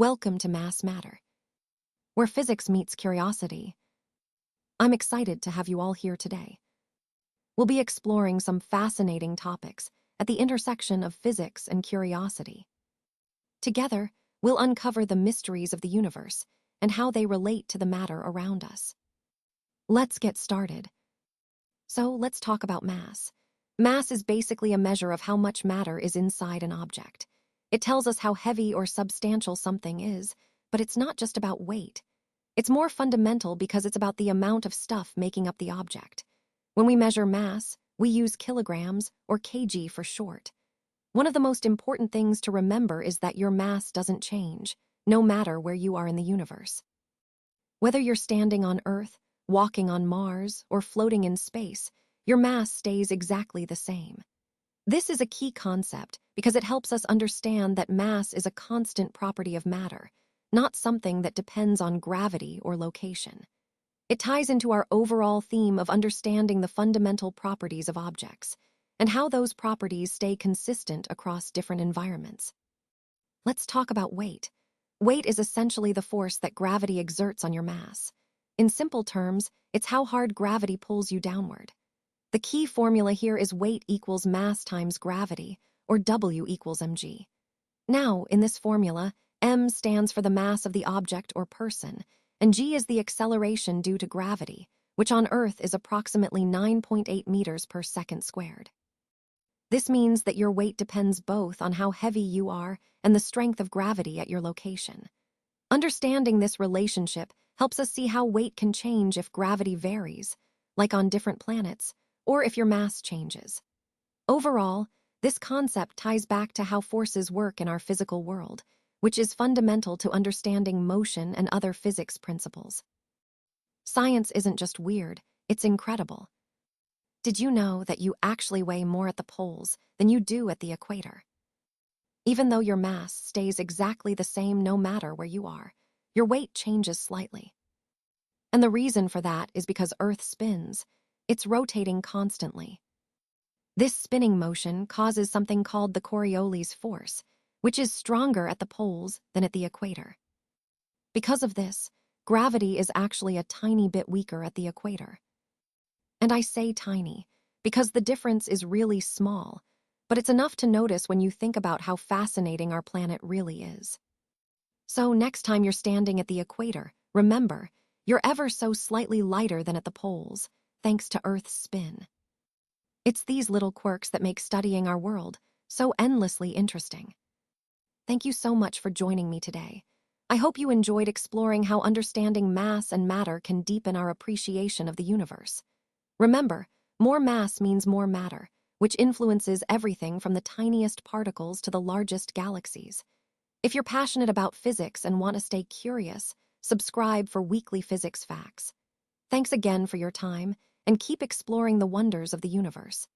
Welcome to Mass Matter, where physics meets curiosity. I'm excited to have you all here today. We'll be exploring some fascinating topics at the intersection of physics and curiosity. Together, we'll uncover the mysteries of the universe and how they relate to the matter around us. Let's get started. So let's talk about mass. Mass is basically a measure of how much matter is inside an object. It tells us how heavy or substantial something is, but it's not just about weight. It's more fundamental because it's about the amount of stuff making up the object. When we measure mass, we use kilograms, or kg for short. One of the most important things to remember is that your mass doesn't change, no matter where you are in the universe. Whether you're standing on Earth, walking on Mars, or floating in space, your mass stays exactly the same. This is a key concept because it helps us understand that mass is a constant property of matter, not something that depends on gravity or location. It ties into our overall theme of understanding the fundamental properties of objects and how those properties stay consistent across different environments. Let's talk about weight. Weight is essentially the force that gravity exerts on your mass. In simple terms, it's how hard gravity pulls you downward. The key formula here is weight equals mass times gravity, or W equals mg. Now, in this formula, m stands for the mass of the object or person, and g is the acceleration due to gravity, which on Earth is approximately 9.8 meters per second squared. This means that your weight depends both on how heavy you are and the strength of gravity at your location. Understanding this relationship helps us see how weight can change if gravity varies, like on different planets, or if your mass changes. Overall, this concept ties back to how forces work in our physical world, which is fundamental to understanding motion and other physics principles. Science isn't just weird, it's incredible. Did you know that you actually weigh more at the poles than you do at the equator? Even though your mass stays exactly the same no matter where you are, your weight changes slightly. And the reason for that is because Earth spins. It's rotating constantly. This spinning motion causes something called the Coriolis force, which is stronger at the poles than at the equator. Because of this, gravity is actually a tiny bit weaker at the equator. And I say tiny because the difference is really small, but it's enough to notice when you think about how fascinating our planet really is. So next time you're standing at the equator, remember, you're ever so slightly lighter than at the poles, thanks to Earth's spin. It's these little quirks that make studying our world so endlessly interesting. Thank you so much for joining me today. I hope you enjoyed exploring how understanding mass and matter can deepen our appreciation of the universe. Remember, more mass means more matter, which influences everything from the tiniest particles to the largest galaxies. If you're passionate about physics and want to stay curious, subscribe for weekly physics facts. Thanks again for your time, and keep exploring the wonders of the universe.